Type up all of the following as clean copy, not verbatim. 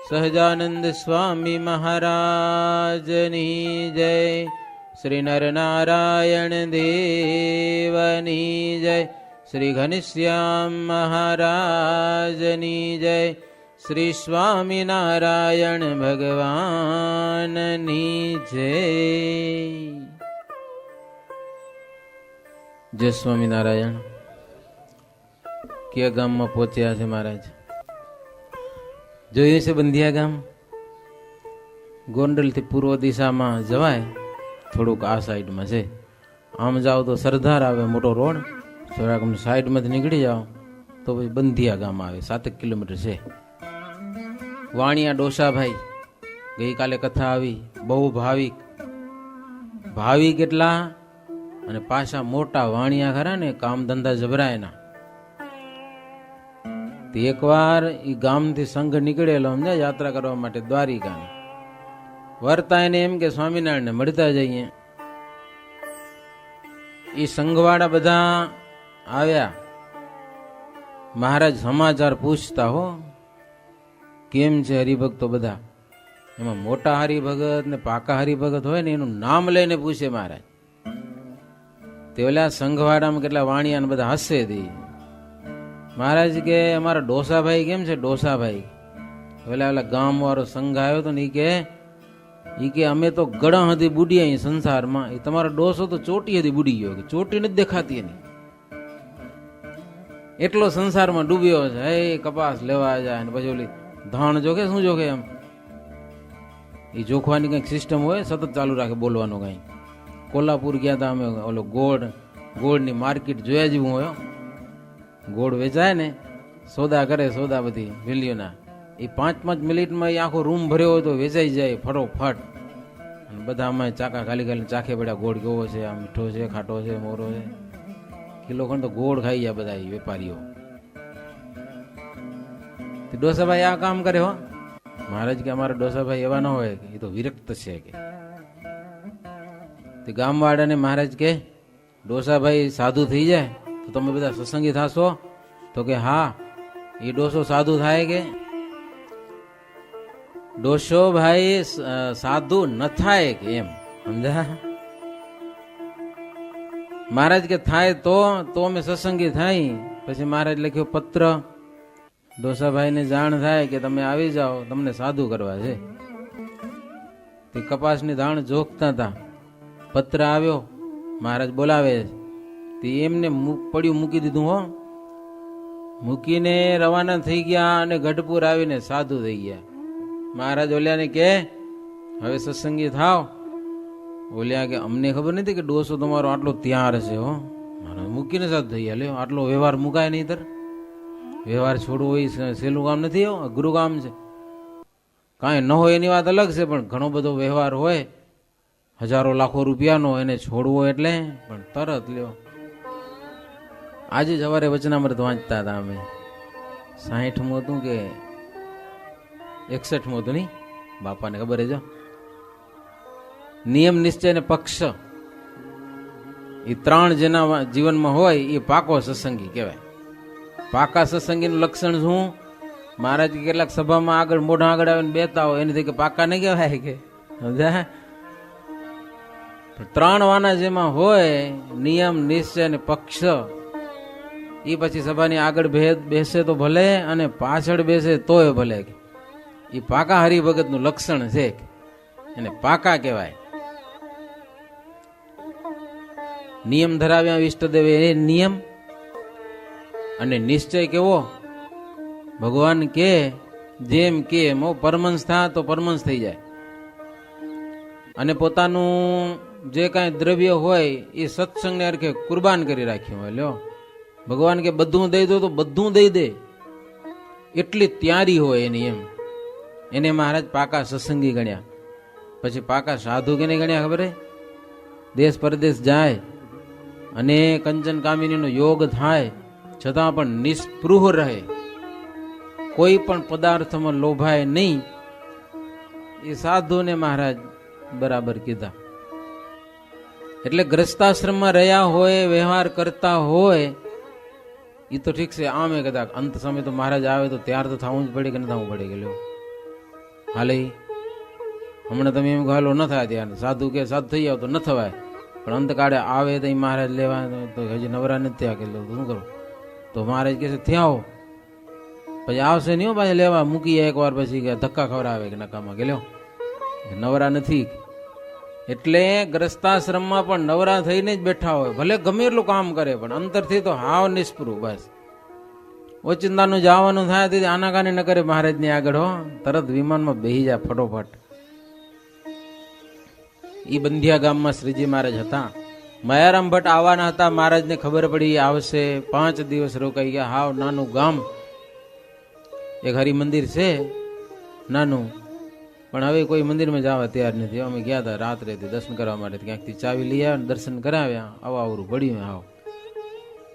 સહજાનંદ સ્વામી મહારાજની જય. શ્રી નરનારાયણ દેવની જય. શ્રી ઘનશ્યામ મહારાજની જય. શ્રી સ્વામિનારાયણ ભગવાનની જય. જય સ્વામિનારાયણ. કયા ગામમાં પહોંચ્યા છે મહારાજ? જોયું છે બંધિયા ગામ? ગોંડલથી પૂર્વ દિશામાં જવાય, થોડુંક આ સાઈડમાં છે. આમ જાઓ તો સરદાર આવે, મોટો રોડ. થોડાક સાઈડમાંથી નીકળી જાઓ તો પછી બંધિયા ગામ આવે. 7 કિલોમીટર છે. વાણિયા ડોસાભાઈ, ગઈકાલે કથા આવી. બહુ ભાવિક એટલા, અને પાછા મોટા વાણિયા ખરા ને, કામ ધંધા જબરાયના. એકવાર એ ગામથી સંઘ નીકળેલો સમજે યાત્રા કરવા માટે દ્વારિકા. વર્તા એને એમ કે સ્વામિનારાયણને મળતા જઈએ. એ સંઘવાળા બધા આવ્યા. મહારાજ સમાચાર પૂછતા હો, કેમ છે હરિભક્તો બધા. એમાં મોટા હરિભગત ને પાકા હરિભગત હોય ને એનું નામ લઈને પૂછે મહારાજ. તે ઓલા સંઘવાળામાં કેટલા વાણિયા ને બધા હસે દી. મહારાજ કે અમારા ડોસાભાઈ કેમ છે? ડોસાભાઈ ઓલા ગામ વાળો સંઘ આવ્યો હતો ને ઈ કે અમે તો ગળા હતી બુડી અહીં સંસારમાં. એ તમારો ડોસો તો ચોટી હતી બુડી ગયો, કે ચોટી નથી દેખાતી એની, એટલો સંસારમાં ડૂબ્યો છે. હે કપાસ લેવા જાય ને પછી ઓલી ધાણ જોખે, શું જોખે એમ એ જોખવાની કઈક સિસ્ટમ હોય, સતત ચાલુ રાખે બોલવાનું. કઈ કોલ્હાપુર ગયા હતા અમે, ઓલો ગોળની માર્કેટ જોયા જેવું હોય. ગોળ વેચાય ને, સોદા કરે, સોદા બધી વેલ્યુના. એ 5-5 મિનિટમાં એ આખો રૂમ ભર્યો હોય તો વેચાઈ જાય ફટોફટ. અને બધા અમે ચાકા ખાલી ચાખે પડ્યા. ગોળ કેવો છે, આ મીઠો છે, ખાટો છે, મોરો છે. કિલો ખંડ તો ગોળ ખાઈ ગયા બધા વેપારીઓ. ડોસાભાઈ આ કામ કરે હો. મહારાજ કે અમારા ડોસાભાઈ એવા ન હોય, એ તો વિરક્ત છે કે. ગામવાળાને મહારાજ કે ડોસાભાઈ સાધુ થઈ જાય તો તમે બધા સત્સંગી થશો? તો કે હા. એ ડોસો સાધુ થાય કે? ડોસો ભાઈ સાધુ ન થાય કે એમ, સમજા? મહારાજ કે થાય તો અમે સત્સંગી થાય. પછી મહારાજ લખ્યો પત્ર. ડોસાભાઈ ને જાણ થાય કે તમે આવી જાઓ, તમને સાધુ કરવા છે. તે કપાસની ધાણ જોખતા હતા. પત્ર આવ્યો, મહારાજ બોલાવે. તે એમને પડ્યું મૂકી દીધું હો. મૂકીને રવાના થઈ ગયા અને ગઢપુર આવીને સાધુ થઈ ગયા. મહારાજ ઓલ્યાને કે હવે સત્સંગી થાવ. ઓલ્યા કે અમને ખબર નથી કે ડોસો તમારો આટલો ત્યાર છે હો. મહારાજ મૂકીને સાધુ થઈ ગયા. લ્યો, આટલો વ્યવહાર મુકાય નહીં. તર વ્યવહાર છોડવો એ સહેલું કામ નથી, અઘરું કામ છે. કાંઈ ન હોય એની વાત અલગ છે, પણ ઘણો બધો વ્યવહાર હોય, હજારો લાખો રૂપિયાનો, એને છોડવો એટલે પણ તરત લ્યો. આજે સવારે વચનામૃત વાંચતા હતા અમે. 60મું હતું કે 61મું હતું નહીં, બાપાને ખબર છે. નિયમ, નિશ્ચય ને પક્ષ, એ 3 જેના જીવનમાં હોય એ પાકો સત્સંગી કહેવાય. પાકા સત્સંગીનું લક્ષણ શું? મહારાજ કેટલાક સભામાં આગળ મોઢા આગળ આવીને બેતા હોય એની કે પાકા નહીં કહેવાય કે, સમજ્યા? 3 વાના જેમાં હોય નિયમ, નિશ્ચય અને પક્ષ, એ પછી સભાની આગળ બેસે તો ભલે અને પાછળ બેસે તોય ભલે. એ પાકા હરિભગત નું લક્ષણ છે, એને પાકા કહેવાય. નિયમ ધરાવ્યા ઈષ્ટદેવ એ નિયમ, અને નિશ્ચય કેવો? ભગવાન કે જેમ કે પરમંશ થા તો પરમંશ થઈ જાય. અને પોતાનું જે કાંઈ દ્રવ્ય હોય એ સત્સંગને અર્થે કુરબાન કરી રાખ્યું હોય. લ્યો, ભગવાન કે બધું દઈ દો તો બધું દઈ દે, એટલી ત્યારી હોય એની. એમ એને મહારાજ પાકા સત્સંગી ગણ્યા. પછી પાકા સાધુ કેને ગણ્યા ખબર હે? દેશ પરદેશ જાય અને કંચન કામિનીનો યોગ થાય છતાં પણ નિસ્પૃહ રહે, કોઈ પણ પદાર્થમાં લોભાય નહીં. એ સાધુને મહારાજ બરાબર કીધા. એટલે ગ્રસ્તાશ્રમમાં રહ્યા હોય, વ્યવહાર કરતા હોય, એ તો ઠીક છે. આમે કદાચ અંત સમય તો મહારાજ આવે તો ત્યાર તો થવું જ પડે કે ન થવું પડે કે લ્યો. હાલે હમણાં તમે એમ હાલો ન થાય ત્યાં સાધુ કે સાધુ થઈ જાવ તો ન થવાય, પણ અંતકાળે આવે તો મહારાજ લેવા તો હજી નવરા નથી થયા કે શું કરું? તો મહારાજ કહે છે ત્યાં આવો, પછી આવશે નહીં પાછા લેવા, મૂકીએ એકવાર પછી કે ધક્કા ખવડાવે કે નકામાં કે લ્યો નવરા નથી. એટલે ગ્રસ્તાશ્રમમાં પણ નવરા થઈને જ બેઠા હોય, ભલે ગમે એટલું કામ કરે પણ અંતરથી તો હાવ નિષ્પૃહ. બસ ઓચિંતાનું જવાનું થાય તેથી આનાકાની ન કરે મહારાજની આગળ, હો તરત વિમાનમાં બેસી જાય ફટોફટ. ઈ બંધિયા ગામમાં શ્રીજી મહારાજ હતા. મયારામ ભટ્ટ આવવાના હતા, મહારાજને ખબર પડી આવશે, 5 દિવસ રોકાઈ ગયા. હાવ નાનું ગામ, એક હરિમંદિર છે નાનું, પણ હવે કોઈ મંદિરમાં જવા તૈયાર નથી. અમે ગયા હતા રાત્રેથી દર્શન કરવા માટે, ક્યાંકથી ચાવી લઈ આવ્યા, દર્શન કરાવ્યા, અવાવરું પડ્યું. હાવ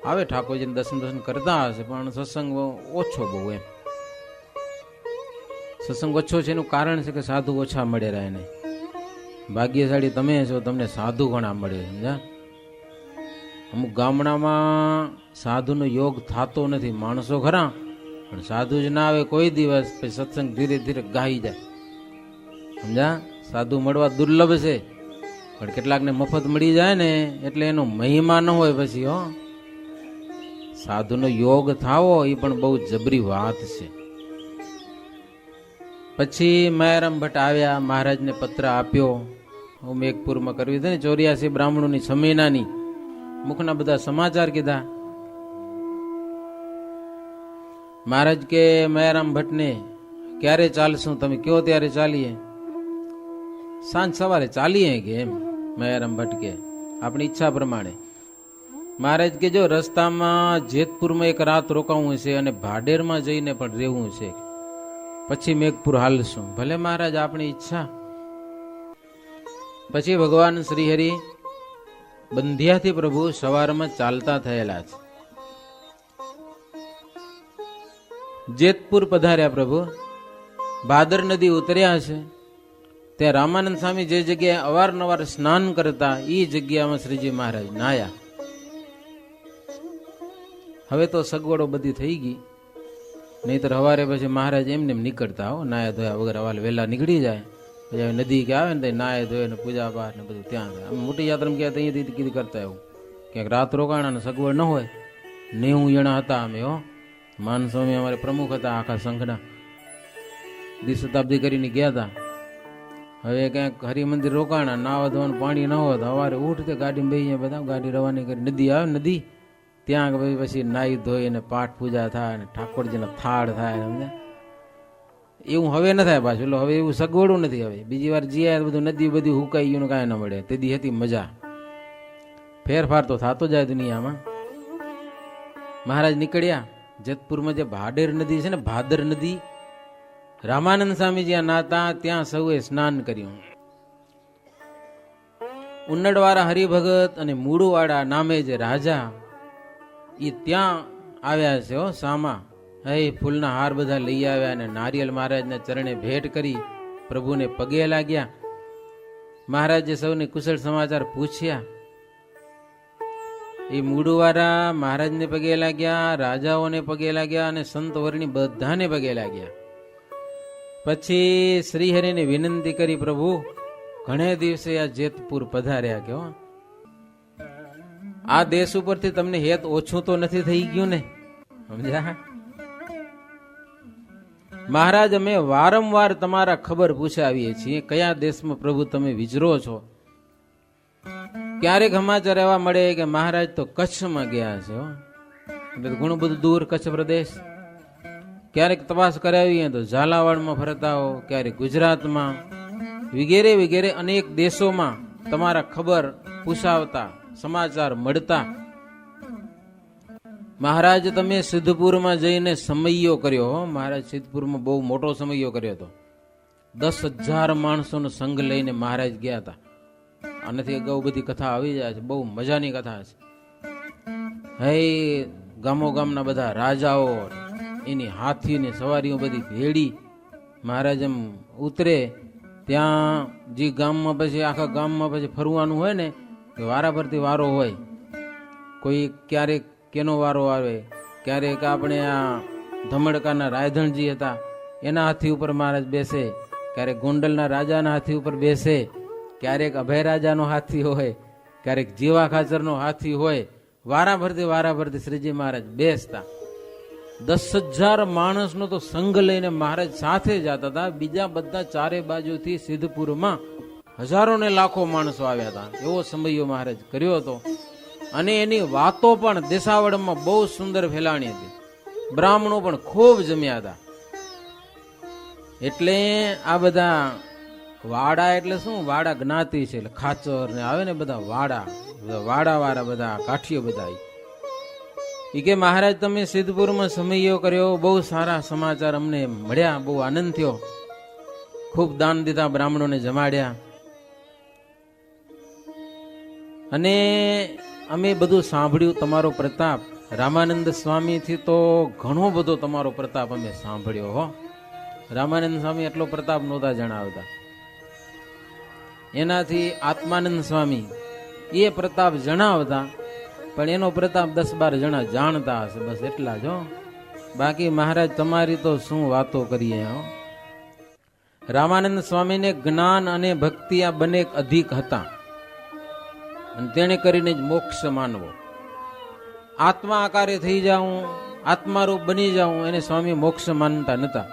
આવે ઠાકોરજીને દર્શન કરતા હશે, પણ સત્સંગ ઓછો બહુ. એમ સત્સંગ ઓછો છે એનું કારણ છે કે સાધુ ઓછા મળે રહ્યા એને. ભાગ્યશાળી તમે છો, તમને સાધુ ઘણા મળે. સમજા? અમુક ગામડામાં સાધુનો યોગ થતો નથી, માણસો ખરા પણ સાધુ જ ના આવે કોઈ દિવસ, પછી સત્સંગ ધીરે ધીરે ગાઈ જાય. સમજા? સાધુ મળવા દુર્લભ છે, પણ કેટલાકને મફત મળી જાય ને એટલે એનો મહિમા ન હોય પછી. હો સાધુનો યોગ થાવો એ પણ બહુ જબરી વાત છે. પછી મયારામ ભટ્ટ આવ્યા, મહારાજને પત્ર આપ્યો. હું મેઘપુરમાં કરવી હતી ને 84 બ્રાહ્મણોની સમેનાની, મુખના બધા સમાચાર કીધા. મહારાજ કે મયારામ ભટ્ટને ક્યારે ચાલશું, તમે કયો ત્યારે ચાલીએ. સાંજ સવારે ચાલીએ કે એમ મયારામ ભટ્ટ કે આપણી ઈચ્છા પ્રમાણે. મહારાજ કે જો રસ્તામાં જેતપુરમાં એક રાત રોકાવું છે અને ભાડેરમાં જઈને પણ રહેવું છે, પછી મેઘપુર હાલશું. ભલે મહારાજ આપણી ઈચ્છા. પછી ભગવાન શ્રીહરિ બંધિયાથી પ્રભુ સવારમાં ચાલતા થયેલા છે. જેતપુર પધાર્યા પ્રભુ, ભાદર નદી ઉતર્યા છે. ત્યાં રામાનંદ સ્વામી જે જગ્યાએ અવારનવાર સ્નાન કરતા એ જગ્યામાં શ્રીજી મહારાજ નાયા. હવે તો સગવડો બધી થઈ ગઈ, નહીતર સવારે પછી મહારાજ એમને નીકળતા હો, નાયા ધોયા વગર હવાલ વહેલા નીકળી જાય. પછી નદી કે આવે ને નાયા ધોયા ને પૂજા પાઠ ને બધું ત્યાં થાય. અમે મોટી યાત્રામાં ગયા અહીંયાથી કીધી કરતા એવું, ક્યાંક રાત રોકાણા ને સગવડ ન હોય. 90 જણા હતા અમે. હો માન સ્વામી અમારે પ્રમુખ હતા આખા સંઘના, દ્વિશતાબ્દી કરીને ગયા હતા. હવે ક્યાંક હરિમંદિર રોકાણા, નાવા ધોવાનું પાણી ન હોય તો સવારે ઉઠતે ગાડીમાં બેસીએ બધા, ગાડી રવાની કરી નદી આવે નદી ત્યાં પછી નાહી ધોઈ અને પાઠ પૂજા થાય અને ઠાકોરજીના થાળ થાય. સમજ્યા? એવું હવે ન થાય પાછું. એટલે હવે એવું સગવડું નથી. હવે બીજી વાર જીયા બધું નદી બધી હુકાઈ ગયું, કાંઈ ન મળે. તેથી હતી મજા. ફેરફાર તો થતો જાય દુનિયામાં. મહારાજ નીકળ્યા. જેતપુરમાં જે ભાડેર નદી છે ને, ભાદર નદી, રામાનંદ સ્વામી જ્યાં નાતા ત્યાં સૌએ સ્નાન કર્યું. ઉન્નડવાળા હરિભગત અને મૂળુવાળા નામે જે રાજા એ ત્યાં આવ્યા છે. હો સામા હે ફૂલના હાર બધા લઈ આવ્યા અને નારિયેલ મહારાજના ચરણે ભેટ કરી પ્રભુને પગે લાગ્યા. મહારાજે સૌને કુશળ સમાચાર પૂછ્યા. એ મૂળુવાળા મહારાજને પગે લાગ્યા, રાજાઓને પગે લાગ્યા અને સંત વર્ણી બધાને પગે લાગ્યા. પછી શ્રીહરિને વિનંતી કરી, પ્રભુ ઘણે દિવસે આ જેતપુર પધાર્યા, કે આ દેશ ઉપરથી તમને હેત ઓછું તો નથી થઈ ગયું ને? સમજ્યા? મહારાજ અમે વારંવાર તમારા ખબર પૂછાવીએ છીએ, કયા દેશમાં પ્રભુ તમે વિચરો છો. ક્યારેક સમાચાર એવા મળે કે મહારાજ તો કચ્છમાં ગયા છે. એટલે ઘણું બધું દૂર કચ્છ પ્રદેશ. ક્યારેક તપાસ કરાવીએ તો ઝાલાવાડમાં ફરતા હો, ક્યારેક ગુજરાતમાં, વગેરે વગેરે અનેક દેશોમાં તમારા ખબર પૂછાવતા, સમાચાર મળતા. મહારાજ તમે સિદ્ધપુરમાં જઈને સમયો કર્યો. હો મહારાજ સિદ્ધપુરમાં બહુ મોટો સમયો કર્યો હતો. 10,000 માણસોનો સંઘ લઈને મહારાજ ગયા હતા. આનાથી અગાઉ બધી કથા આવી જાય છે, બહુ મજાની કથા છે. હે ગામો ગામના બધા રાજાઓ, એની હાથીની સવારીઓ બધી ભેડી. મહારાજ એમ ઉતરે ત્યાં જે ગામમાં પછી આખા ગામમાં પછી ફરવાનું હોય ને, વારા પરથી વારો હોય. કોઈ ક્યારેક કેનો વારો આવે, ક્યારેક આપણે આ ધમડકાના રાયધણજી હતા એના હાથી ઉપર મહારાજ બેસે, ક્યારેક ગોંડલના રાજાના હાથી ઉપર બેસે, ક્યારેક અભય રાજાનો હાથી હોય, ક્યારેક જીવા ખાચરનો હાથી હોય. વારાફરતી શ્રીજી મહારાજ બેસતા. 10,000 માણસનો તો સંઘ લઈને મહારાજ સાથે જતા હતા. બીજા બધા ચારે બાજુથી સિદ્ધપુરમાં હજારો ને લાખો માણસો આવ્યા હતા. એવો સમયો મહારાજ કર્યો હતો. અને એની વાતો પણ દેશાવડમાં બહુ સુંદર ફેલાણી હતી. બ્રાહ્મણો પણ ખૂબ જમ્યા હતા. એટલે આ બધા વાડા એટલે શું, વાડા જ્ઞાતિ છે, એટલે ખાચર ને આવે ને બધા વાડા વાળા બધા કાઠીઓ બધા. એ કે મહારાજ તમે સિદ્ધપુરમાં સમયો કર્યો, બહુ સારા સમાચાર અમને મળ્યા, બહુ આનંદ થયો, ખૂબ દાન દીધા, બ્રાહ્મણોને જમાડ્યા, અને અમે બધું સાંભળ્યું તમારો પ્રતાપ. રામાનંદ સ્વામીથી તો ઘણો બધો તમારો પ્રતાપ અમે સાંભળ્યો હો. રામાનંદ સ્વામી એટલો પ્રતાપ નહોતા જણાવતા. એનાથી આત્માનંદ સ્વામી એ પ્રતાપ જણાવતા, પણ એનો પ્રતાપ 10-12 જણા જાણતા હશે, બસ એટલા જ હો. બાકી મહારાજ તમારી તો શું વાતો કરીએ હો. રામાનંદ સ્વામીને જ્ઞાન અને ભક્તિ આ બંને અધિક હતા, અને તેને કરીને જ મોક્ષ માનવો. આત્મા આકારે થઈ જાઉં, આત્મારૂપ બની જાઉં, એને સ્વામી મોક્ષ માનતા નતા.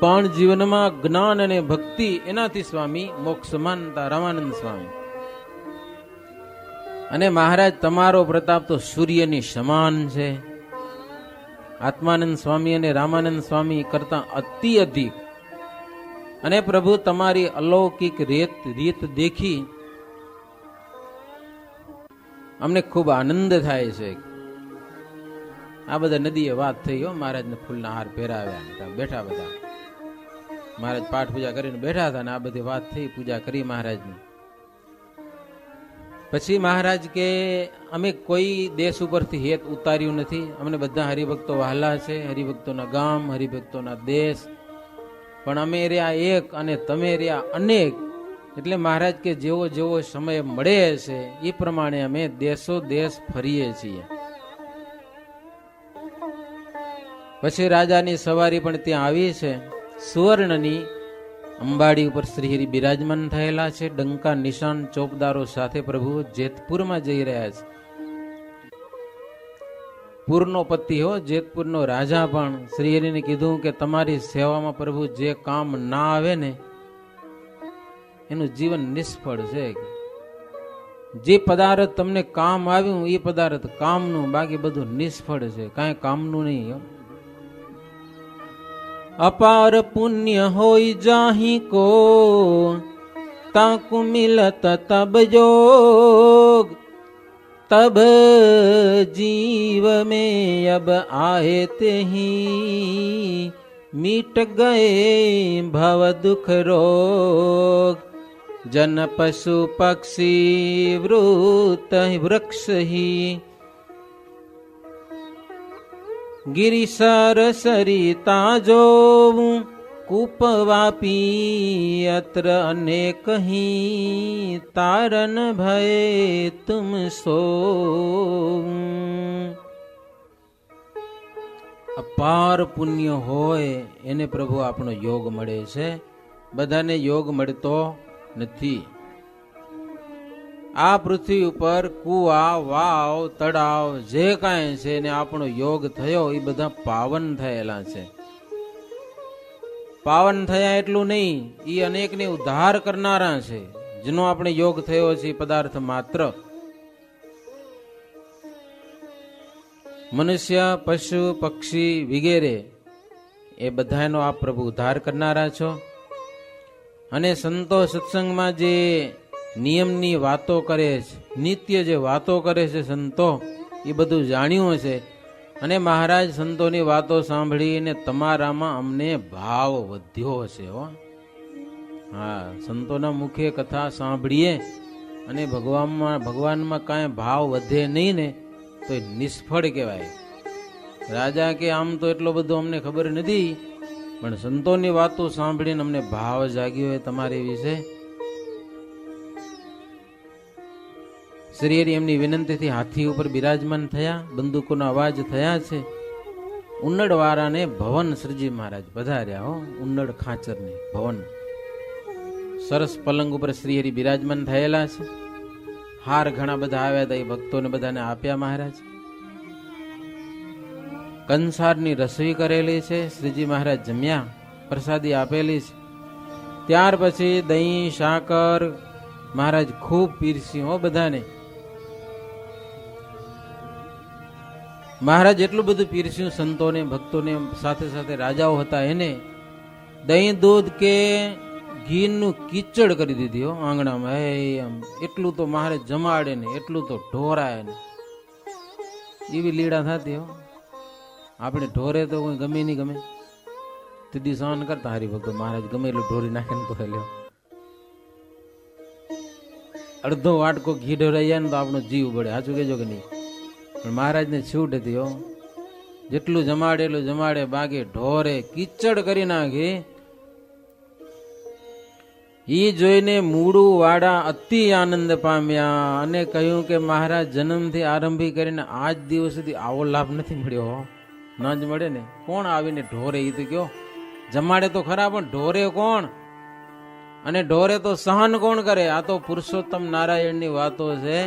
પણ જીવનમાં જ્ઞાન અને ભક્તિ, એનાથી સ્વામી મોક્ષ માનતા, રામાનંદ સ્વામી. અને મહારાજ તમારો પ્રતાપ તો સૂર્યની સમાન છે. આત્માનંદ સ્વામી અને રામાનંદ સ્વામી કરતા અતિ અધિક. અને પ્રભુ તમારી અલૌકિક રીત દેખી અમને ખૂબ આનંદ થાય છે. આ બધા નદીએ વાત થઈ હો. મહારાજને ફૂલના હાર પહેરાવ્યા, બેઠા બધા મહારાજ પાઠ પૂજા કરીને બેઠા હતા, ને આ બધી વાત થઈ, પૂજા કરી મહારાજની. પછી મહારાજ કે અમે કોઈ દેશ ઉપરથી હેત ઉતાર્યું નથી, અમને બધા હરિભક્તો વહાલા છે, હરિભક્તોના ગામ, હરિભક્તોના દેશ, પણ અમે રહ્યા એક અને તમે રહ્યા અનેક. એટલે મહારાજ કે જેવો જેવો સમય મળે છે એ પ્રમાણે અમે દેશો દેશ ફરીએ છીએ. પછી રાજાની સવારી પણ ત્યાં આવી છે. સુવર્ણની અંબાડી ઉપર શ્રીહરિ બિરાજમાન થયેલા છે. ડંકા નિશાન ચોપદારો સાથે પ્રભુ જેતપુરમાં જઈ રહ્યા છે. પૂરનો પતિ હો, જેતપુરનો રાજા પણ શ્રીહરિને કીધું કે તમારી સેવામાં પ્રભુ જે કામ ના આવે ને એનું જીવન નિષ્ફળ છે. જે પદાર્થ તમને કામ આવ્યું એ પદાર્થ કામનું, બાકી બધું નિષ્ફળ છે, કાંઈ કામનું નહીં. અપાર પુણ્ય હોય જાહી કો તાકુ મિલત તબ જોગ, तब जीव में अब आए ते ही मीट गए भव दुख रोग, जन पशु पक्षी वृत वृक्ष ही गिरिसर सरिता जोऊं, कूपवापी अत्र अनेक ही तारन भय तुम सो। અપાર પુણ્ય હોય એને પ્રભુ આપણો યોગ મળે છે, બધાને યોગ મળતો નથી. આ પૃથ્વી ઉપર કુવા, વાવ, તળાવ જે કાંઈ છે એને આપણો યોગ થયો એ બધા પાવન થયેલા છે. પાવન થયા એટલું નહીં, એ અનેકને ઉદ્ધાર કરનારા છે. જેનો આપણે યોગ થયો છે પદાર્થ માત્ર. મનુષ્ય, પશુ, પક્ષી વગેરે એ બધાનો આપ પ્રભુ ઉદ્ધાર કરનારા છો. અને સંતો સત્સંગમાં જે નિયમની વાતો કરે છે, નિત્ય જે વાતો કરે છે સંતો, એ બધું જાણ્યું છે. અને મહારાજ સંતોની વાતો સાંભળીને તમારામાં અમને ભાવ વધ્યો હશે હો. હા, સંતોના મુખે કથા સાંભળીએ અને ભગવાનમાં કાંઈ ભાવ વધે નહીં ને તો એ નિષ્ફળ કહેવાય. રાજા કે આમ તો એટલો બધો અમને ખબર નથી, પણ સંતોની વાતો સાંભળીને અમને ભાવ જાગ્યો હોય તમારી વિશે. શ્રી હરિ એમની વિનંતીથી હાથી ઉપર બિરાજમાન થયા. બંદૂકોનો અવાજ થયા છે. ઉન્નડ વાળાને ભવન શ્રીજી મહારાજ પધાર્યા હો. ઉન્નડ ખાચરને ભવન, સરસ પલંગ ઉપર શ્રીહરિ બિરાજમાન થયેલા છે. હાર ઘણા બધા આવ્યા હતા, એ ભક્તોને બધાને આપ્યા મહારાજ. કંસારની રસોઈ કરેલી છે, શ્રીજી મહારાજ જમ્યા, પ્રસાદી આપેલી છે. ત્યાર પછી દહીં સાકર મહારાજ ખૂબ પીરસી હો બધાને. મહારાજ એટલું બધું પીરસ્યું સંતોને ભક્તોને, સાથે સાથે રાજાઓ હતા એને દહીં દૂધ કે ઘીનું કીચડ કરી દીધી હો આંગણામાં. આમ એટલું તો મહારાજ જમાડે ને, એટલું તો ઢોરાય ને, એવી લીડા થતી હો. આપણે ઢોરે તો કોઈ ગમે નહીં, ગમે તીધી સહન કરતા હરિભક્તો. મહારાજ ગમે એટલું ઢોરી નાખે ને તો લ્યો, અડધો વાટકો ઘી ઢોરાઈ જાય ને તો આપણો જીવ બળે. સાચું કેજો કે નહીં? પણ મહારાજને છૂટ હતી હો. જેટલું જમાડે એટલું જમાડે, બાકી ઢોરે કીચડ કરી નાખે. ઈ જોઈને મૂળું વાડા અતિ આનંદ પામ્યા અને કહ્યું કે મહારાજ જન્મથી આરંભી કરીને આજ દિવસ સુધી આવો લાભ નથી મળ્યો. ન જ મળે ને. કોણ આવીને ઢોરે? એ તો કયો, જમાડે તો ખરા, પણ ઢોરે કોણ? અને ઢોરે તો સહન કોણ કરે? આ તો પુરુષોત્તમ નારાયણની વાતો છે.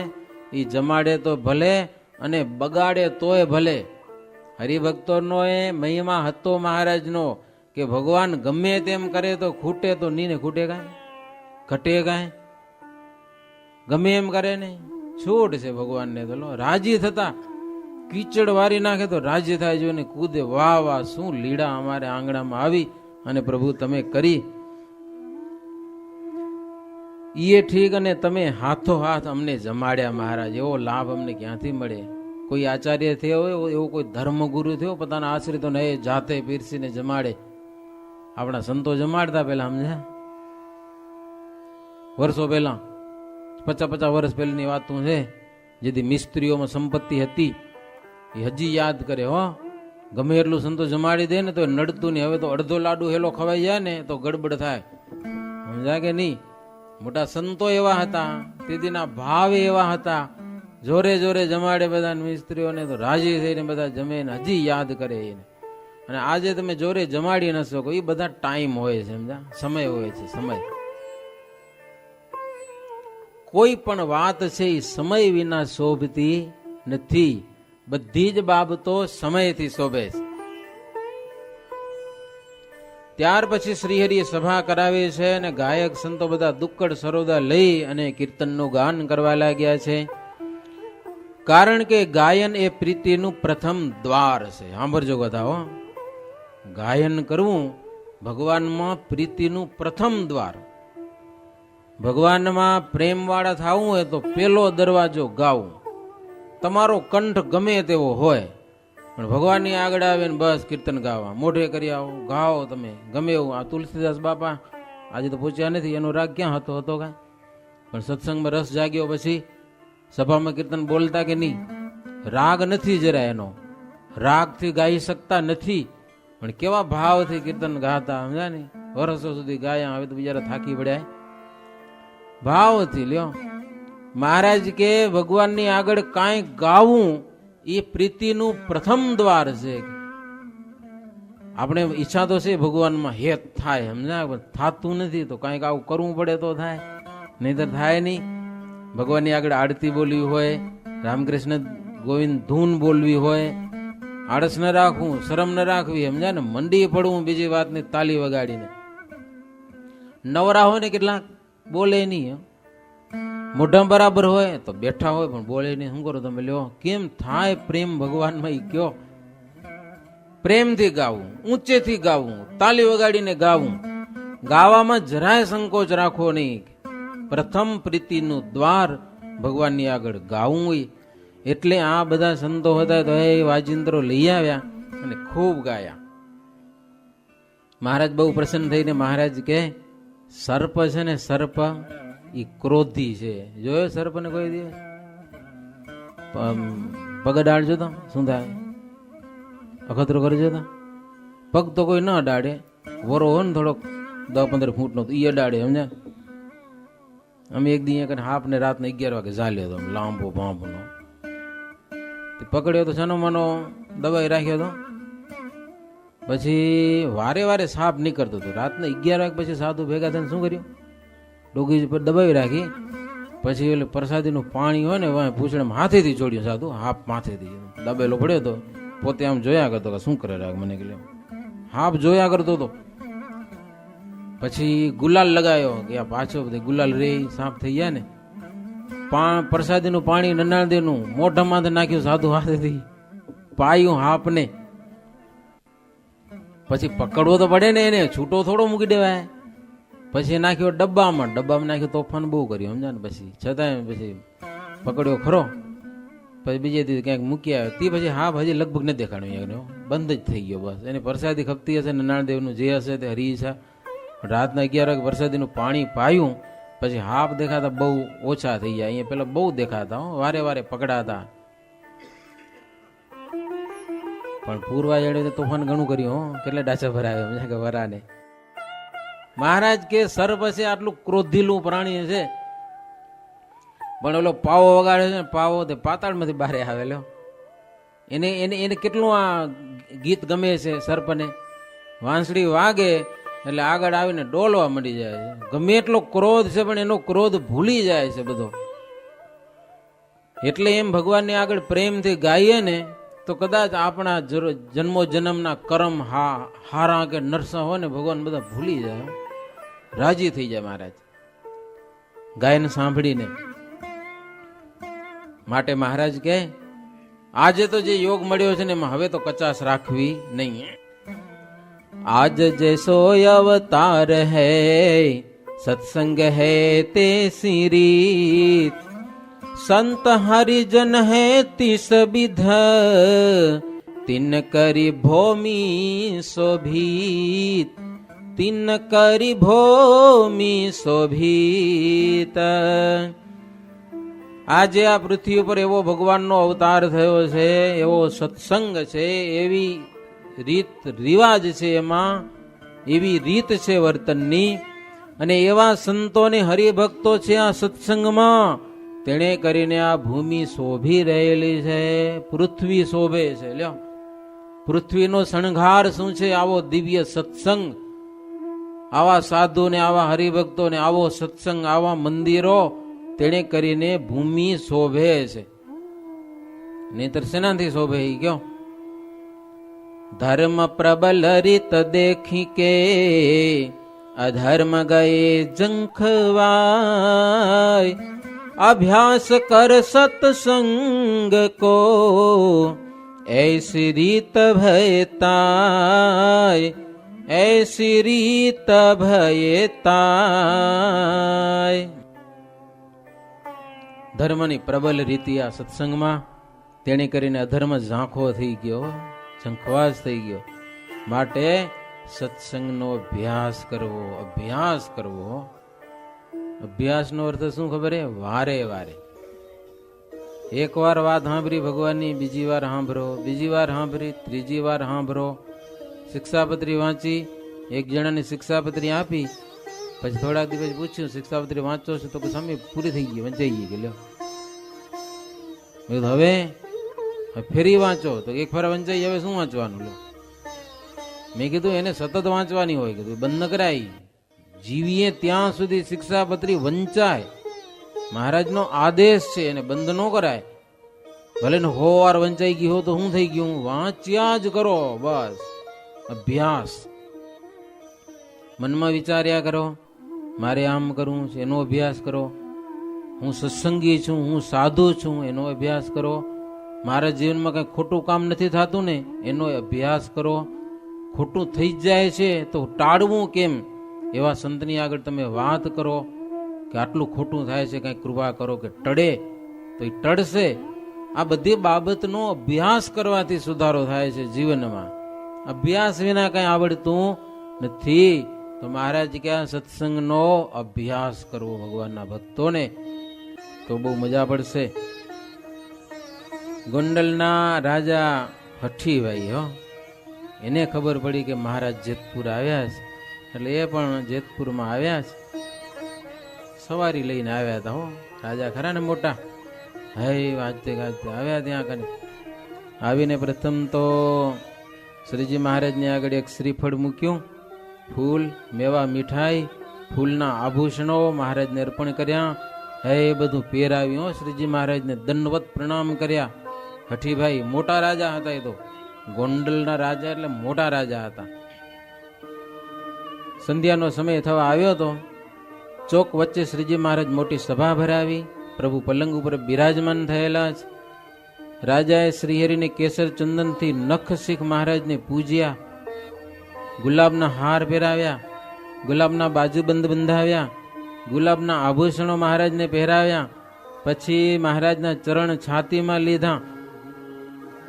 એ જમાડે તો ભલે અને બગાડે તોય ભલે. હરિભક્તોનો એ મહિમા હતો મહારાજનો કે ભગવાન ગમે તેમ કરે તો ખૂટે તો નહીં ને ખૂટે કાંઈ, ઘટે કાંઈ, ગમે એમ કરે ને છૂટ છે ભગવાનને. તો રાજી થતા, કીચડ વારી નાખે તો રાજી થાય જો ને કૂદે, વાહ વાહ શું લીડા અમારે આંગણામાં આવી અને પ્રભુ તમે કરી. એ ઠીક, અને તમે હાથો હાથ અમને જમાડ્યા મહારાજ. એવો લાભ અમને ક્યાંથી મળે? કોઈ આચાર્ય થયો હોય, એવો કોઈ ધર્મગુરુ થયો પોતાના આશ્રિતોને એ જાતે પીરસીને જમાડે? આપણા સંતો જમાડતા પેલા, સમજ્યા? વર્ષો પહેલા, 50 વર્ષ પહેલાની વાત છે. જેથી મિસ્ત્રીઓમાં સંપત્તિ હતી એ હજી યાદ કરે હો. ગમે એટલું સંતો જમાડી દે ને તો નડતું નહીં. હવે તો અડધો લાડુ હેલો ખવાઈ જાય ને તો ગડબડ થાય, સમજાય કે નહીં? મોટા સંતો એવા હતા, તેદીના ભાવ એવા હતા. જોરે જોરે જમાડે બધા મિસ્ત્રીઓને તો રાજી થઈને બધા જમે ને હજી યાદ કરે એને. અને આજે તમે જોરે જમાડી ન શકો. એ બધા ટાઈમ હોય છે, સમજા? સમય હોય છે, સમય. કોઈ પણ વાત છે એ સમય વિના શોભતી નથી. બધી જ બાબતો સમયથી શોભે છે. ત્યાર પછી શ્રીહરિએ સભા કરાવી છે અને ગાયક સંતો બધા દુક્કડ સરોદા લઈ અને કીર્તનનું ગાન કરવા લાગ્યા છે. કારણ કે ગાયન એ પ્રીતિનું પ્રથમ દ્વાર છે. સાંભળજો બધા હો. ગાયન કરવું ભગવાનમાં પ્રીતિનું પ્રથમ દ્વાર. ભગવાનમાં પ્રેમવાળા થવું હોય તો પેલો દરવાજો ગાવું. તમારો કંઠ ગમે તેવો હોય પણ ભગવાનની આગળ આવે ને બસ કીર્તન ગાવા, મોઢે કરી આવો, ગાઓ તમે ગમે એવું. આ તુલસીદાસ બાપા આજે તો પૂછ્યા નથી, એનો રાગ ક્યાં હતો કાંઈ? પણ સત્સંગમાં રસ જાગ્યો પછી સભામાં કીર્તન બોલતા કે નહીં? રાગ નથી જરા એનો, રાગથી ગાઈ શકતા નથી, પણ કેવા ભાવથી કીર્તન ગાતા, સમજ્યા ને? વર્ષો સુધી ગાયા, હવે તો બિચારા થાકી પડ્યા ભાવથી. લ્યો, મહારાજ કે ભગવાનની આગળ કાંઈ ગાવું એ પ્રીતિનું પ્રથમ દ્વાર છે. આપણે ઈચ્છા તો છે ભગવાનમાં હેત થાય, સમજ્યા? થતું નથી તો કાંઈક આવું કરવું પડે તો થાય, નહીતર થાય નહીં. ભગવાનની આગળ આરતી બોલવી હોય, રામકૃષ્ણ ગોવિંદ ધૂન બોલવી હોય, આળસ ન રાખવું, શરમ ન રાખવી, સમજ્યા ને? મંડી પડવું બીજી વાતની તાલી વગાડીને. નવરા હોય ને કેટલાક બોલે નહીં, મોઢા બરાબર હોય તો બેઠા હોય પણ બોલે નહીં. શું કરો તમે? લ્યો, કેમ થાય પ્રેમ ભગવાનમાં? ઈ કયો. પ્રેમથી ગાવું, ઊંચેથી ગાવું, તાલી વગાડીને ગાવું. ગાવામાં જરાય સંકોચ રાખવો નહીં. પ્રથમ પ્રીતિનું દ્વાર ભગવાનની આગળ ગાવું હોય. એટલે આ બધા સંતો હતા તો એ વાજિંત્રો લઈ આવ્યા અને ખૂબ ગાયા. મહારાજ બહુ પ્રસન્ન થઈને મહારાજ કે સર્પ છે ને, સર્પ એ ક્રોધી છે. જોયો સર્પ ને કોઈ દિવસ? પગ અડાડજો તો શું થાય? અખતરો કરજો તો પગ તો કોઈ ન અડાડે. વરો હોય ને થોડોક 10-15 ફૂટનો તો ઈ અડાડે, સમજ્યા? અમે એક દી હાફ ને રાતને 11 વાગે ઝાલ્યો હતો, લાંબો ભાંભનો પકડ્યો તો સનો મનો દબાઈ રાખ્યો હતો. પછી વારે વારે સાપ નીકળતો હતો. રાતના 11 વાગે પછી સાધુ ભેગા થઈને શું કર્યું, ડોગી પર દબાવી રાખી. પછી એટલે પ્રસાદીનું પાણી હોય ને પૂછડમાં હાથેથી ચોડ્યું સાધુ, હાફ માથેથી દબેલો પડ્યો હતો. પોતે આમ જોયા કરતો કે શું કરે રાખ મને કે હાફ જોયા કરતો હતો. પછી ગુલાલ લગાવ્યો કે આ પાછો બધે ગુલાલ રે સાફ થઈ ગયા ને. પ્રસાદીનું પાણી નનાદેનું મોઢામાં નાખ્યું સાધુ હાથેથી, પાયું હાફને. પછી પકડવો તો પડે ને એને, છૂટો થોડો મૂકી દેવાય. પછી નાખ્યો ડબ્બામાં નાખ્યો, તોફાન બહુ કર્યું સમજા ને. પછી છતાંય પછી પકડ્યો ખરો. પછી બીજે દિવસે ક્યાંક મૂકી આવ્યો. તે પછી હાફ હજી લગભગ નથી દેખાડ્યું, બંધ જ થઈ ગયો. બસ એની પ્રસાદી ખપતી હશે, નારાયણદેવનું જે હશે તે હરી છે. રાતના 11 વાગે પ્રસાદીનું પાણી પાયું. પછી હાફ દેખાતા બહુ ઓછા થઈ ગયા. અહીંયા પેલા બહુ દેખાતા, વારે વારે પકડાતા. પણ પૂર્વા જેડે તોફાન ઘણું કર્યું. કેટલા ડાચા ભરાયા કે વરાને. મહારાજ કે સર્પ છે આટલું ક્રોધીલું પ્રાણી છે, પણ ઓલો પાવો વગાડે છે ને, પાવો તે પાતાળમાંથી બહાર આવેલો. એને એને એને કેટલું આ ગીત ગમે છે સર્પને. વાંસળી વાગે એટલે આગળ આવીને ડોલવા માંડી જાય છે. ગમે એટલો ક્રોધ છે પણ એનો ક્રોધ ભૂલી જાય છે બધો. એટલે એમ ભગવાનને આગળ પ્રેમથી ગાઈએ ને તો કદાચ આપણા જન્મો જન્મના કર્મ હારા કે નરસા હોય ને ભગવાન બધા ભૂલી જાય, રાજી થઈ જાય મહારાજ ગાયને સાંભળીને. માટે મહારાજ કહે આજે તો જે યોગ મળ્યો છે ને એમાં હવે તો કચાશ રાખવી નહીં. આજ જૈસો અવતાર હૈ સત્સંગ હૈ તે રીત, સંત હરિજન હૈ તિસ વિધ, તિન કરી ભૂમિ શોભિત, તિન કરી ભૂમિ શોભિત. આજે આ પૃથ્વી ઉપર એવો ભગવાનનો અવતાર થયો છે, એવો સત્સંગ છે, એવી રીત રિવાજ છે, એમાં એવી રીત છે વર્તનની, અને એવા સંતોને હરિભક્તો છે આ સત્સંગમાં. તેણે કરીને આ ભૂમિ શોભી રહેલી છે, પૃથ્વી શોભે છે. લ્યો, પૃથ્વીનો શણગાર શું છે? આવો દિવ્ય સત્સંગ, આવા સાધુ ને આવા હરિભક્તો ને આવો સત્સંગ, આવા મંદિરો. તેણે કરીને ભૂમિ શોભે છે. નહીતર શેનાથી શોભે ગયો? ધર્મ પ્રબલ રીત દેખી કે અધર્મ ગયે જંખવાય, અભ્યાસ કર સત્સંગ કો ऐसी રીત ભયતાય, ऐसी રીત ભયતાય. ધર્મની પ્રબલ રીતિ આ સત્સંગમાં. તેણે કરીને અધર્મ ઝાંખો થઈ ગયો, ઝંખવાસ થઈ ગયો. માટે સત્સંગનો અભ્યાસ કરવો, અભ્યાસ કરવો. અભ્યાસનો અર્થ શું ખબર હે? વારે વારે. એક વાર વાત સાંભળી ભગવાનની, બીજી વાર સાંભળો, બીજી વાર સાંભળી, ત્રીજી વાર સાંભળો. શિક્ષાપત્રી વાંચી, એક જણાની શિક્ષાપત્રી આપી. પછી થોડાક દિવસ પૂછ્યું શિક્ષાપત્રી વાંચો છો? તો કે સ્વામી પૂરી થઈ ગઈ, વંચાઈ ગઈ. કે લ્યો હવે ફેરી વાંચો. તો એક ફેરા વંચાઈ, હવે શું વાંચવાનું? લો, મેં કીધું એને સતત વાંચવાની હોય. કીધું બંધ ન કરાય. જીવીએ ત્યાં સુધી શિક્ષાપત્રી વંચાય. મહારાજનો આદેશ છે, એને બંધ ન કરાય. ભલે ને 100 વાર વંચાઈ ગઈ હો તો શું થઈ ગયું? વાંચ્યા જ કરો. બસ અભ્યાસ. મનમાં વિચાર્યા કરો, મારે આમ કરવું છે, એનો અભ્યાસ કરો. હું સત્સંગી છું, હું સાધુ છું, એનો અભ્યાસ કરો. મારા જીવનમાં કંઈ ખોટું કામ નથી થતું ને, એનો અભ્યાસ કરો. ખોટું થઈ જાય છે તો ટાળવું કેમ? એવા સંતની આગળ તમે વાત કરો કે આટલું ખોટું થાય છે, કંઈ કૃપા કરો કે ટળે તો એ ટળશે. આ બધી બાબતનો અભ્યાસ કરવાથી સુધારો થાય છે જીવનમાં. અભ્યાસ વિના કંઈ આવડતું નથી. તો મહારાજ કે સત્સંગનો અભ્યાસ કરવો ભગવાનના ભક્તોને, તો બહુ મજા પડશે. ગોંડલના રાજા હઠીભાઈ, એને ખબર પડી કે મહારાજ જેતપુર આવ્યા છે, એટલે એ પણ જેતપુરમાં આવ્યા છે. સવારી લઈને આવ્યા હતા. રાજા ખરા ને મોટા, હે વાંચતે ગાજતે આવ્યા. ત્યાં કને આવીને પ્રથમ તો શ્રીજી મહારાજને આગળ એક શ્રીફળ મૂક્યું, ફૂલ, મેવા, મીઠાઈ, ફૂલના આભૂષણો મહારાજને અર્પણ કર્યા. હે એ બધું પહેરાવ્યું. શ્રીજી મહારાજને દંડવત પ્રણામ કર્યા. હઠીભાઈ મોટા રાજા હતા, એ તો ગોંડલના રાજા એટલે મોટા રાજા હતા. સંધ્યાનો સમય થવા આવ્યો હતો. ચોક વચ્ચે શ્રીજી મહારાજ મોટી સભા ભરાવી. પ્રભુ પલંગ ઉપર બિરાજમાન થયેલા છે. રાજાએ શ્રીહરિને કેસર ચંદનથી નખ શીખ મહારાજને પૂજ્યા. ગુલાબના હાર પહેરાવ્યા, ગુલાબના બાજુબંધ બંધાવ્યા, ગુલાબના આભૂષણો મહારાજને પહેરાવ્યા. પછી મહારાજના ચરણ છાતીમાં લીધા,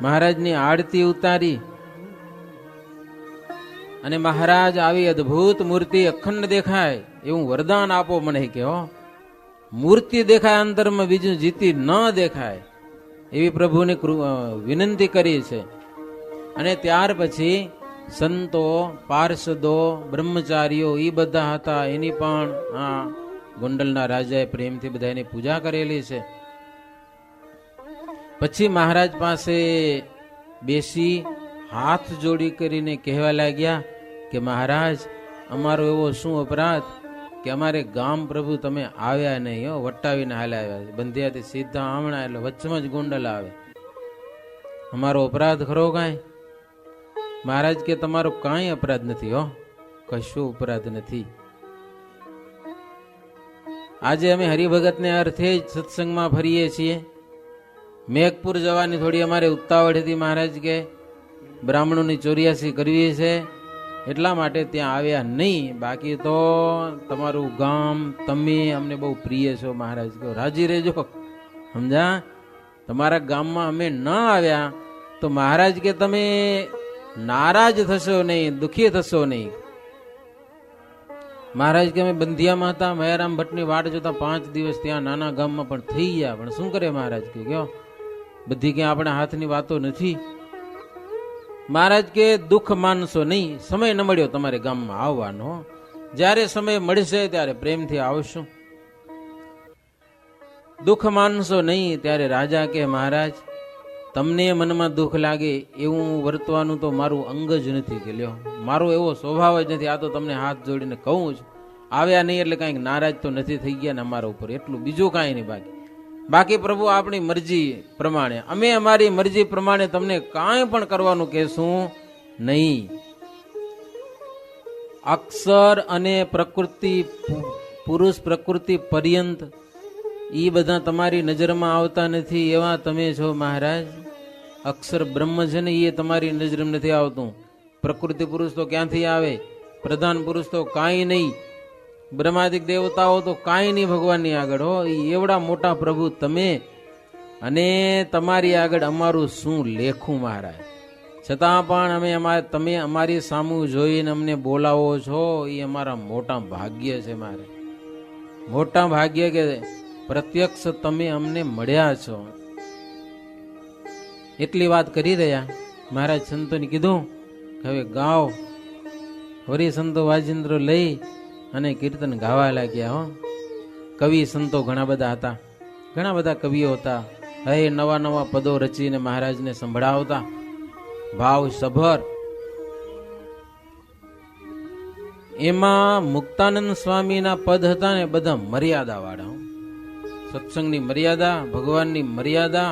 મહારાજની આરતી ઉતારી. અને મહારાજ આવી અદ્ભુત મૂર્તિ અખંડ દેખાય એવું વરદાન આપો મને કે હો, મૂર્તિ દેખાય અંતરમાં, બીજું જીતી ન દેખાય એવી પ્રભુને વિનંતી કરી છે. અને ત્યાર પછી સંતો, પાર્ષદો, બ્રહ્મચારીઓ એ બધા હતા. એની પણ આ ગોંડલના રાજાએ પ્રેમથી બધા એની પૂજા કરેલી છે. પછી મહારાજ પાસે બેસી હાથ જોડી કરીને કહેવા લાગ્યા કે મહારાજ, અમારો એવો શું અપરાધ કે અમારે ગામ પ્રભુ તમે આવ્યા નહીં, વટાવીને હાલ્યા આવ્યા. બંધિયાથી સીધા આમણા એટલે વચ્ચમાં જ ગોંડલ આવે. અમારો અપરાધ ખરો કાંઈ? મહારાજ કે તમારો કાંઈ અપરાધ નથી, હો કશો અપરાધ નથી. આજે અમે હરિભગતને અર્થે જ સત્સંગમાં ફરીએ છીએ. મેઘપુર જવાની થોડી અમારે ઉતાવળ હતી. મહારાજ કે બ્રાહ્મણોની 84 કરવી છે એટલા માટે ત્યાં આવ્યા નહીં. બાકી તો તમારું ગામ, તમે અમને બહુ પ્રિય છો. મહારાજ કહો રાજી રહેજો, સમજા? તમારા ગામમાં અમે ન આવ્યા તો મહારાજ કે તમે નારાજ થશો નહીં, દુઃખી થશો નહીં. મહારાજ કે અમે બંધિયામાં હતા, મયારામ ભટ્ટની વાટ જોતા 5 દિવસ ત્યાં નાના ગામમાં પણ થઈ ગયા. પણ શું કરે મહારાજ કે કયો, બધી ક્યાં આપણા હાથની વાતો નથી. મહારાજ કે દુઃખ માનશો નહીં, સમય ન મળ્યો તમારે ગામમાં આવવાનો, જ્યારે સમય મળશે ત્યારે પ્રેમથી આવશું. દુઃખ માનશો નહીં. ત્યારે રાજા કે મહારાજ તમને મનમાં દુઃખ લાગે એવું વર્તવાનું તો મારું અંગ જ નથી કે લ્યો, મારો એવો સ્વભાવ જ નથી. આ તો તમને હાથ જોડીને કહું છું, આવ્યા નહીં એટલે કાંઈક નારાજ તો નથી થઈ ગયા ને અમારા ઉપર, એટલું, બીજું કાંઈ નહીં. બાકી પ્રભુ આપણી મરજી પ્રમાણે, અમે અમારી મરજી પ્રમાણે તમને કાંઈ પણ કરવાનું કહેશું નહીં. અક્ષર અને પ્રકૃતિ, પુરુષ પ્રકૃતિ પર્યંત એ બધા તમારી નજરમાં આવતા નથી એવા તમે છો મહારાજ. અક્ષર બ્રહ્મ છે ને એ તમારી નજરમાં નથી આવતું. પ્રકૃતિ પુરુષ તો ક્યાંથી આવે? પ્રધાન પુરુષ તો કાંઈ નહીં. બ્રહ્માદિક દેવતાઓ તો કાંઈ નહીં ભગવાનની આગળ. હો, એવડા મોટા પ્રભુ તમે, અને તમારી આગળ અમારું શું લેખું મહારાજ. છતાં પણ તમે અમારી સામું જોઈને અમને બોલાવો છો, એ અમારા મોટા ભાગ્ય છે મારે. મોટા ભાગ્ય કે પ્રત્યક્ષ તમે અમને મળ્યા છો. એટલી વાત કરી રહ્યા. મહારાજ સંતોને કીધું કે હવે ગાઓ. વરી સંતો વાજિંદ્રો લઈ અને કીર્તન ગાવા લાગ્યા. હો, કવિ સંતો ઘણા બધા હતા, ઘણા બધા કવિઓ હતા. હવે નવા નવા પદો રચીને મહારાજને સંભળાવતા, ભાવ સભર. એમાં મુક્તાનંદ સ્વામીના પદ હતા ને બધા મર્યાદા વાળા. સત્સંગની મર્યાદા, ભગવાનની મર્યાદા,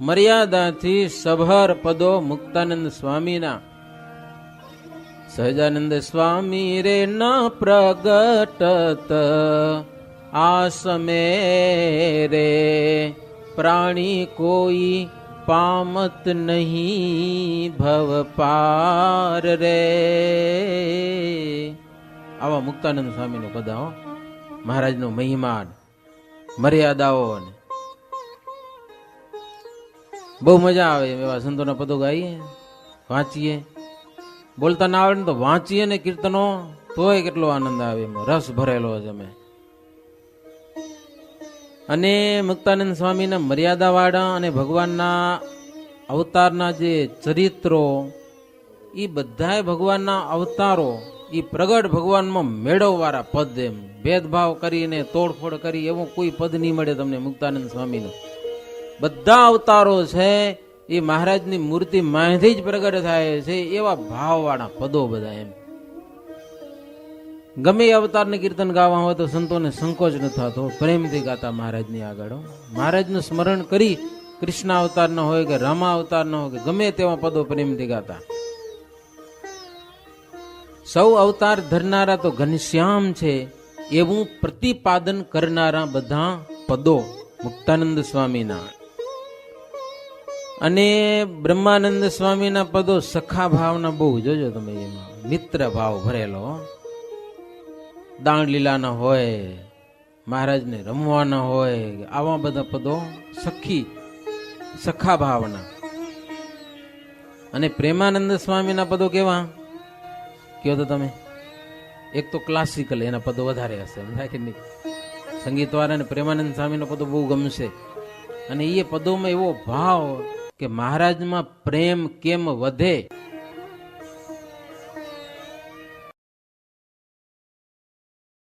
મર્યાદાથી સભર પદો મુક્તાનંદ સ્વામીના. સહજાનંદ સ્વામી રે ન પ્રગટત આસમે રે, પ્રાણી કોઈ પામત નહીં ભવ પાર રે. આવા મુક્તાનંદ સ્વામીનો પદ. હો, મહારાજનો મહિમા, મર્યાદાઓ, બહુ મજા આવે એવા સંતોના પદો ગાઈએ, વાંચીએ. બોલતા ના આવડે ને તો વાંચીએ ને કીર્તનો, તોય કેટલો આનંદ આવે, રસ ભરેલો છે અમે. અને મુક્તાનંદ સ્વામીના મર્યાદાવાળા અને ભગવાનના અવતારના જે ચરિત્રો, એ બધાય ભગવાનના અવતારો એ પ્રગટ ભગવાનમાં મેળવવાળા પદ. એમ ભેદભાવ કરીને તોડફોડ કરી એવું કોઈ પદ નહીં મળે તમને મુક્તાનંદ સ્વામીનું. બધા અવતારો છે એ મહારાજની મૂર્તિ માંથી જ પ્રગટ થાય છે એવા ભાવવાળા પદો બધા એમ. ગમે એ અવતારને કીર્તન ગાવા હોય તો સંતોને સંકોચ ન થતો, પ્રેમથી ગાતા મહારાજની આગળ. મહારાજનું સ્મરણ કરી, કૃષ્ણ અવતાર ન હોય કે રામા અવતાર ન હોય કે ગમે તેવા પદો પ્રેમથી ગાતા. સૌ અવતાર ધરનારા તો ઘનશ્યામ છે એવું પ્રતિપાદન કરનારા બધા પદો મુક્તાનંદ સ્વામીના અને બ્રહ્માનંદ સ્વામીના પદો સખા ભાવના બહુ જોજો તમે, એમાં મિત્ર ભાવ ભરેલો. દાંડલીલાના હોય, મહારાજને રમવાના હોય, આવા બધા પદો સખા ભાવના. અને પ્રેમાનંદ સ્વામીના પદો કેવા કયો તો તમે? એક તો ક્લાસિકલ, એના પદો વધારે હશે, કે નહીં? સંગીત વાળાને પ્રેમાનંદ સ્વામીનો પદો બહુ ગમશે. અને એ પદોમાં એવો ભાવ કે મહારાજમાં પ્રેમ કેમ વધે